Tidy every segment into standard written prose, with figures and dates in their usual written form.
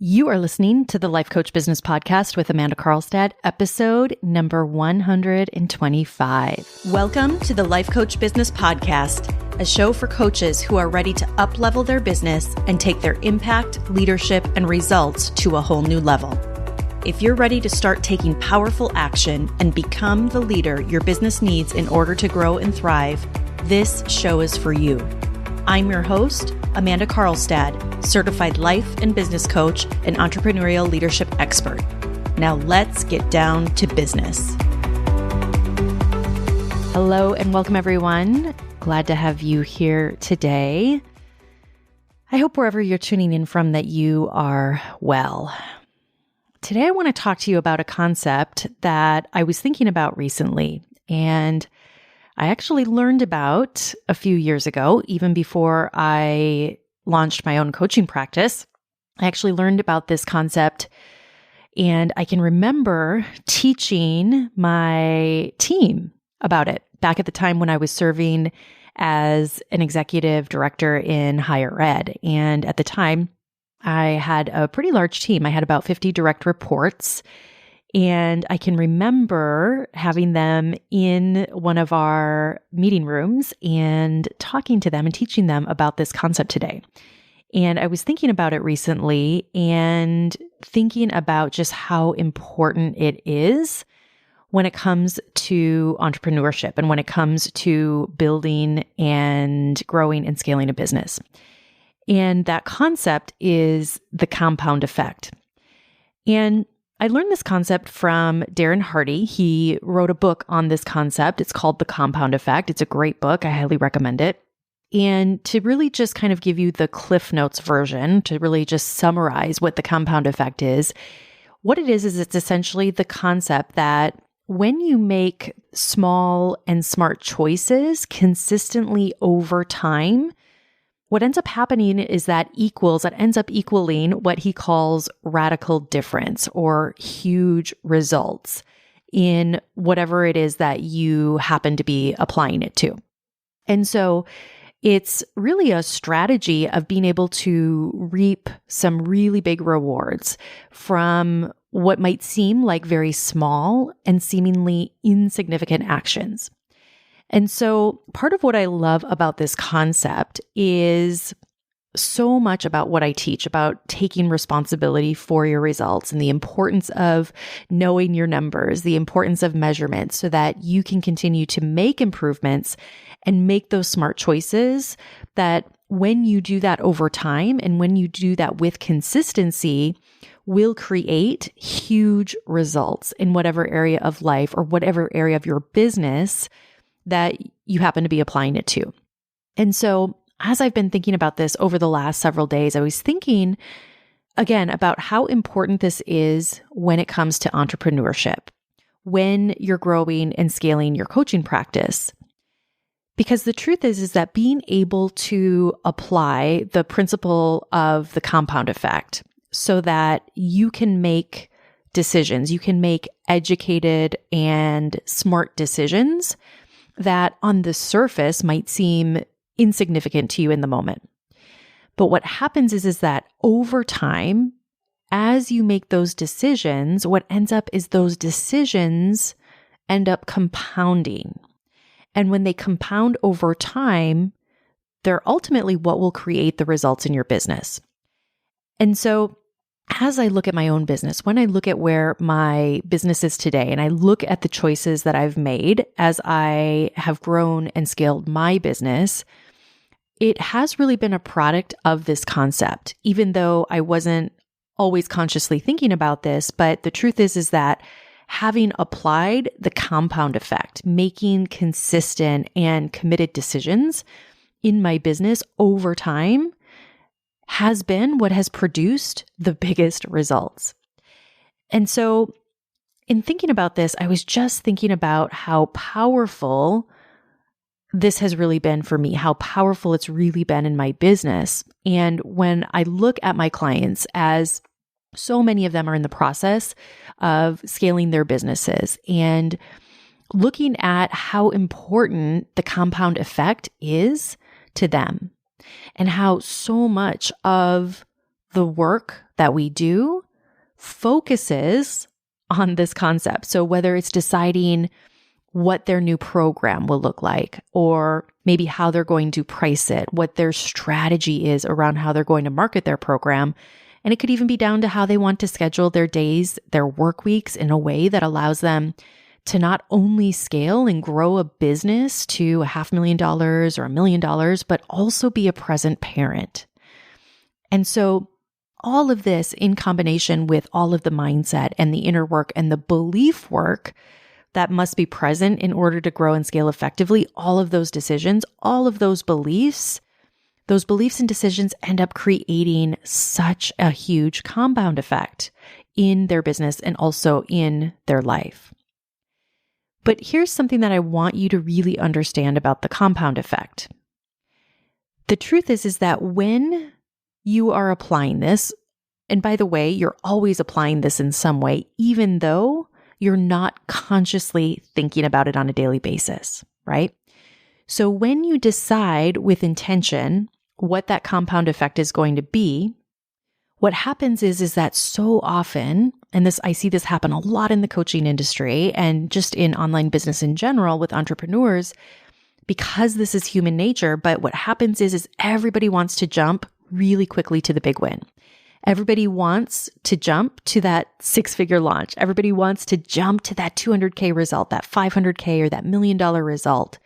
You are listening to the Life Coach Business Podcast with Amanda Carlstad, episode number 125. Welcome to the Life Coach Business Podcast, a show for coaches who are ready to up-level their business and take their impact, leadership, and results to a whole new level. If you're ready to start taking powerful action and become the leader your business needs in order to grow and thrive, this show is for you. I'm your host, Amanda Carlstad, certified life and business coach and entrepreneurial leadership expert. Now let's get down to business. Hello and welcome everyone. Glad to have you here today. I hope wherever you're tuning in from that you are well. Today I want to talk to you about a concept that I was thinking about recently, and I actually learned about a few years ago, even before I launched my own coaching practice. I actually learned about this concept, and I can remember teaching my team about it back at the time when I was serving as an executive director in higher ed. And at the time, I had a pretty large team. I had about 50 direct reports. And I can remember having them in one of our meeting rooms and talking to them and teaching them about this concept today. And I was thinking about it recently and thinking about just how important it is when it comes to entrepreneurship and when it comes to building and growing and scaling a business. And that concept is the compound effect. And I learned this concept from Darren Hardy. He wrote a book on this concept. It's called The Compound Effect. It's a great book. I highly recommend it. And to really just kind of give you the Cliff Notes version, to really just summarize what the compound effect is, what it is it's essentially the concept that when you make small and smart choices consistently over time, what ends up happening is that ends up equaling what he calls radical difference or huge results in whatever it is that you happen to be applying it to. And so it's really a strategy of being able to reap some really big rewards from what might seem like very small and seemingly insignificant actions. And so part of what I love about this concept is so much about what I teach about taking responsibility for your results and the importance of knowing your numbers, the importance of measurement so that you can continue to make improvements and make those smart choices that when you do that over time and when you do that with consistency, will create huge results in whatever area of life or whatever area of your business that you happen to be applying it to. And so as I've been thinking about this over the last several days, I was thinking again about how important this is when it comes to entrepreneurship, when you're growing and scaling your coaching practice. Because the truth is that being able to apply the principle of the compound effect so that you can make decisions, you can make educated and smart decisions that on the surface might seem insignificant to you in the moment. But what happens is that over time, as you make those decisions, what ends up is those decisions end up compounding. And when they compound over time, they're ultimately what will create the results in your business. And so as I look at my own business, when I look at where my business is today, and I look at the choices that I've made as I have grown and scaled my business, it has really been a product of this concept, even though I wasn't always consciously thinking about this. But the truth is that having applied the compound effect, making consistent and committed decisions in my business over time has been what has produced the biggest results. And so in thinking about this, I was just thinking about how powerful this has really been for me, how powerful it's really been in my business. And when I look at my clients, as so many of them are in the process of scaling their businesses and looking at how important the compound effect is to them, and how so much of the work that we do focuses on this concept. So whether it's deciding what their new program will look like, or maybe how they're going to price it, what their strategy is around how they're going to market their program. And it could even be down to how they want to schedule their days, their work weeks in a way that allows them to not only scale and grow a business to $500,000 or $1 million, but also be a present parent. And so all of this in combination with all of the mindset and the inner work and the belief work that must be present in order to grow and scale effectively, all of those decisions, all of those beliefs and decisions end up creating such a huge compound effect in their business and also in their life. But here's something that I want you to really understand about the compound effect. The truth is that when you are applying this, and by the way, you're always applying this in some way, even though you're not consciously thinking about it on a daily basis, right? So when you decide with intention what that compound effect is going to be, what happens is that so often, and I see this happen a lot in the coaching industry and just in online business in general with entrepreneurs, because this is human nature, but what happens is everybody wants to jump really quickly to the big win. Everybody wants to jump to that 6-figure launch. Everybody wants to jump to that 200K result, that 500K or that $1 million result.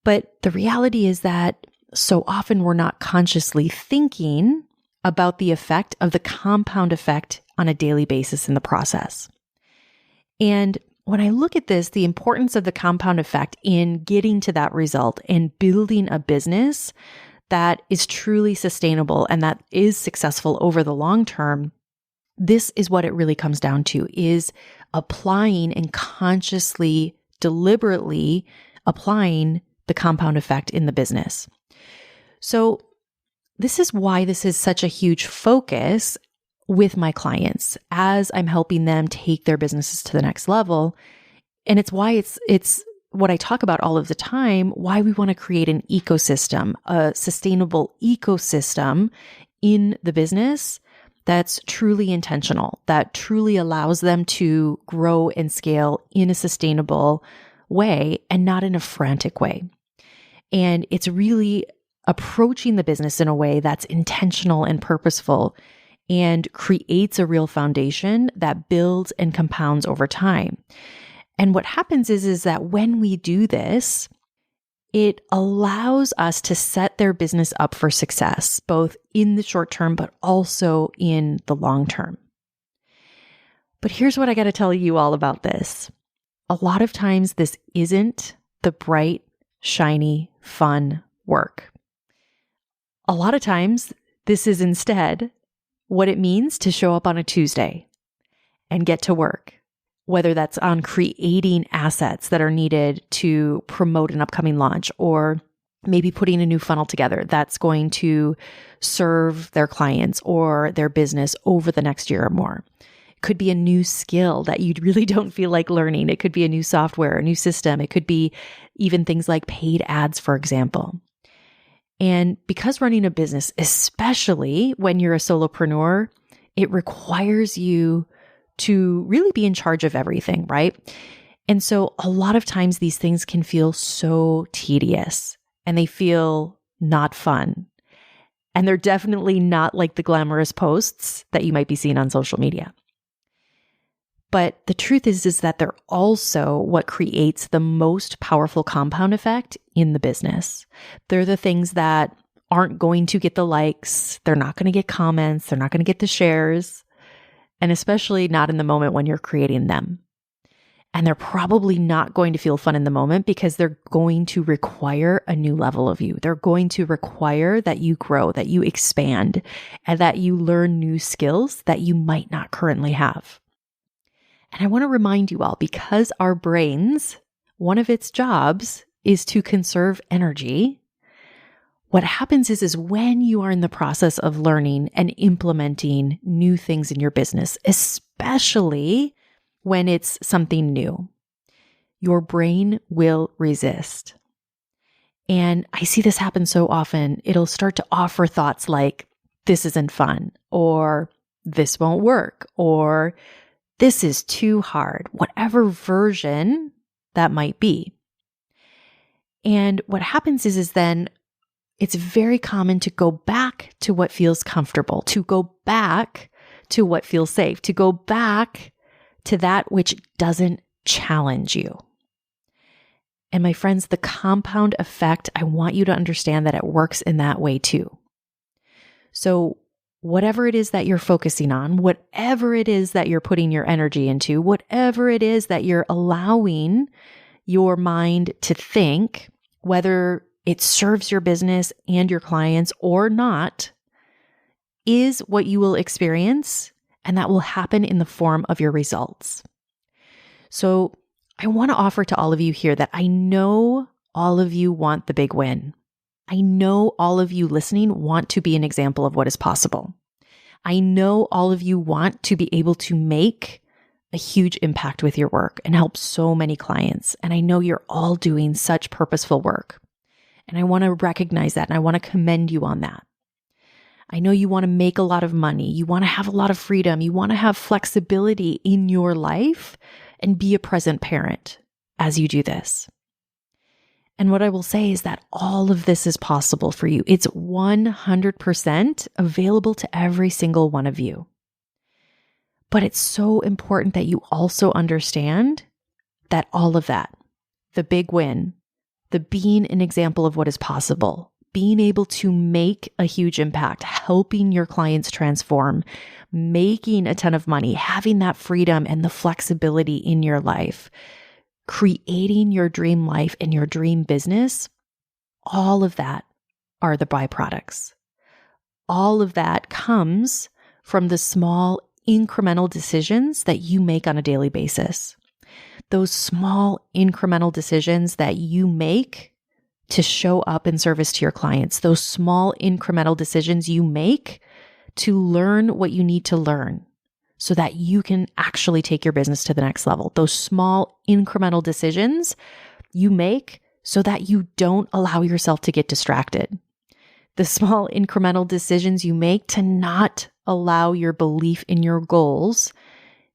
But the reality is that so often we're not consciously thinking about the effect of the compound effect on a daily basis in the process. And when I look at this, the importance of the compound effect in getting to that result and building a business that is truly sustainable and that is successful over the long term, this is what it really comes down to, is applying and consciously, deliberately applying the compound effect in the business. So this is why this is such a huge focus with my clients as I'm helping them take their businesses to the next level. And it's why it's what I talk about all of the time, why we want to create an ecosystem, a sustainable ecosystem in the business that's truly intentional, that truly allows them to grow and scale in a sustainable way and not in a frantic way. And it's really approaching the business in a way that's intentional and purposeful and creates a real foundation that builds and compounds over time. And what happens is that when we do this, it allows us to set their business up for success, both in the short term, but also in the long term. But here's what I got to tell you all about this. A lot of times this isn't the bright, shiny, fun work. A lot of times this is instead what it means to show up on a Tuesday and get to work, whether that's on creating assets that are needed to promote an upcoming launch, or maybe putting a new funnel together that's going to serve their clients or their business over the next year or more. It could be a new skill that you really don't feel like learning. It could be a new software, a new system. It could be even things like paid ads, for example. And because running a business, especially when you're a solopreneur, it requires you to really be in charge of everything, right? And so a lot of times these things can feel so tedious and they feel not fun. And they're definitely not like the glamorous posts that you might be seeing on social media. But the truth is that they're also what creates the most powerful compound effect in the business. They're the things that aren't going to get the likes. They're not going to get comments. They're not going to get the shares. And especially not in the moment when you're creating them. And they're probably not going to feel fun in the moment because they're going to require a new level of you. They're going to require that you grow, that you expand, and that you learn new skills that you might not currently have. And I want to remind you all, because our brains, one of its jobs is to conserve energy. What happens is when you are in the process of learning and implementing new things in your business, especially when it's something new, your brain will resist. And I see this happen so often. It'll start to offer thoughts like, this isn't fun, or this won't work, or this is too hard, whatever version that might be. And what happens is then it's very common to go back to what feels comfortable, to go back to what feels safe, to go back to that which doesn't challenge you. And my friends, the compound effect, I want you to understand that it works in that way too. So whatever it is that you're focusing on, whatever it is that you're putting your energy into, whatever it is that you're allowing your mind to think, whether it serves your business and your clients or not, is what you will experience, and that will happen in the form of your results. So I want to offer to all of you here that I know all of you want the big win. I know all of you listening want to be an example of what is possible. I know all of you want to be able to make a huge impact with your work and help so many clients. And I know you're all doing such purposeful work. And I want to recognize that, and I want to commend you on that. I know you want to make a lot of money. You want to have a lot of freedom. You want to have flexibility in your life and be a present parent as you do this. And what I will say is that all of this is possible for you. It's 100% available to every single one of you. But it's so important that you also understand that all of that, the big win, the being an example of what is possible, being able to make a huge impact, helping your clients transform, making a ton of money, having that freedom and the flexibility in your life, creating your dream life and your dream business, all of that are the byproducts. All of that comes from the small incremental decisions that you make on a daily basis. Those small incremental decisions that you make to show up in service to your clients, those small incremental decisions you make to learn what you need to learn so that you can actually take your business to the next level. Those small incremental decisions you make so that you don't allow yourself to get distracted. The small incremental decisions you make to not allow your belief in your goals,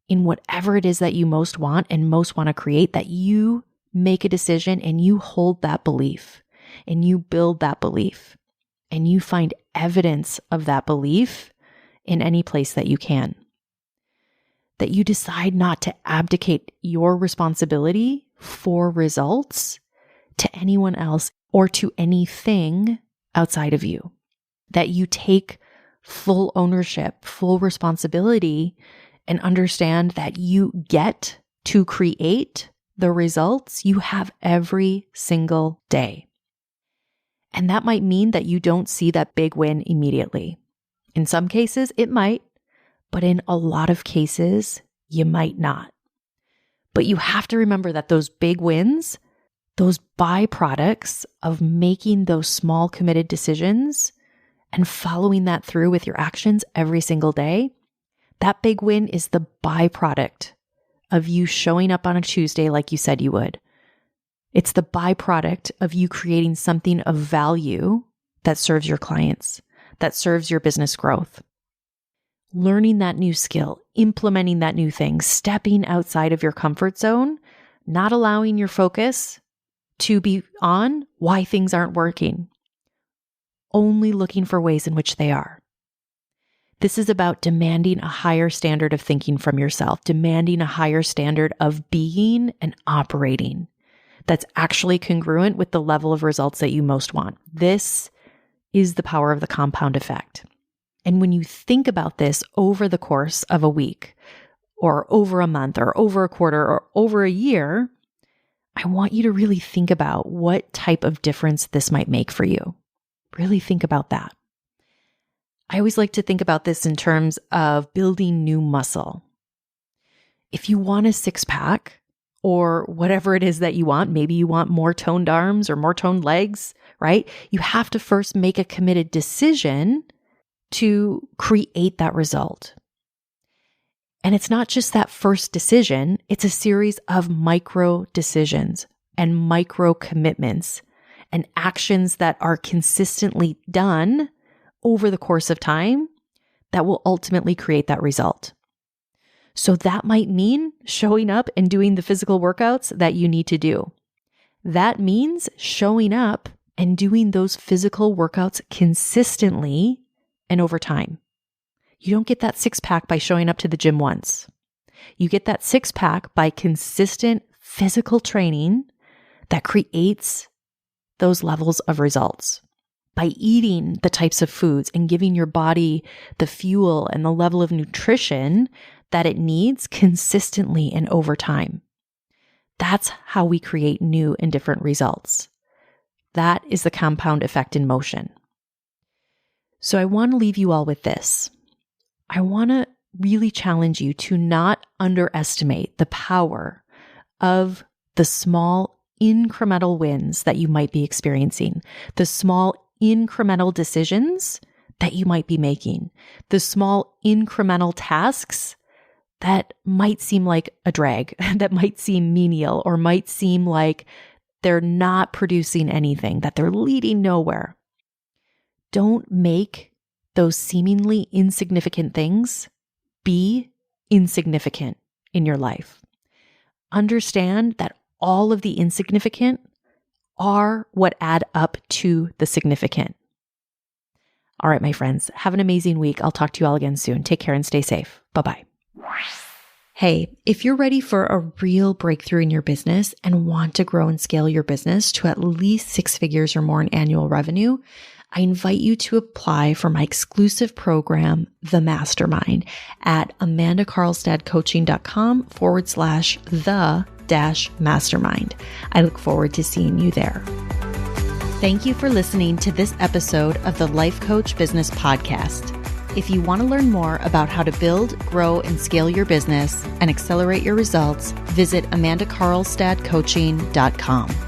in whatever it is that you most want and most want to create, that you make a decision and you hold that belief and you build that belief and you find evidence of that belief in any place that you can. That you decide not to abdicate your responsibility for results to anyone else or to anything outside of you. That you take full ownership, full responsibility, and understand that you get to create the results you have every single day. And that might mean that you don't see that big win immediately. In some cases, it might, but in a lot of cases, you might not. But you have to remember that those big wins, those byproducts of making those small committed decisions and following that through with your actions every single day, that big win is the byproduct of you showing up on a Tuesday like you said you would. It's the byproduct of you creating something of value that serves your clients, that serves your business growth. Learning that new skill, implementing that new thing, stepping outside of your comfort zone, not allowing your focus to be on why things aren't working, only looking for ways in which they are. This is about demanding a higher standard of thinking from yourself, demanding a higher standard of being and operating that's actually congruent with the level of results that you most want. This is the power of the compound effect. And when you think about this over the course of a week or over a month or over a quarter or over a year, I want you to really think about what type of difference this might make for you. Really think about that. I always like to think about this in terms of building new muscle. If you want a six-pack or whatever it is that you want, maybe you want more toned arms or more toned legs, right? You have to first make a committed decision to create that result. And it's not just that first decision, it's a series of micro decisions and micro commitments and actions that are consistently done over the course of time that will ultimately create that result. So that might mean showing up and doing the physical workouts that you need to do. That means showing up and doing those physical workouts consistently and over time. You don't get that six-pack by showing up to the gym once. You get that six-pack by consistent physical training that creates those levels of results. By eating the types of foods and giving your body the fuel and the level of nutrition that it needs consistently and over time. That's how we create new and different results. That is the compound effect in motion. So I want to leave you all with this. I want to really challenge you to not underestimate the power of the small incremental wins that you might be experiencing, the small incremental decisions that you might be making, the small incremental tasks that might seem like a drag, that might seem menial, or might seem like they're not producing anything, that they're leading nowhere. Don't make those seemingly insignificant things be insignificant in your life. Understand that all of the insignificant are what add up to the significant. All right, my friends, have an amazing week. I'll talk to you all again soon. Take care and stay safe. Bye-bye. Hey, if you're ready for a real breakthrough in your business and want to grow and scale your business to at least 6 figures or more in annual revenue, I invite you to apply for my exclusive program, The Mastermind, at amandacarlstad.com/the-mastermind. I look forward to seeing you there. Thank you for listening to this episode of the Life Coach Business Podcast. If you want to learn more about how to build, grow, and scale your business and accelerate your results, visit amandacarlstadcoaching.com.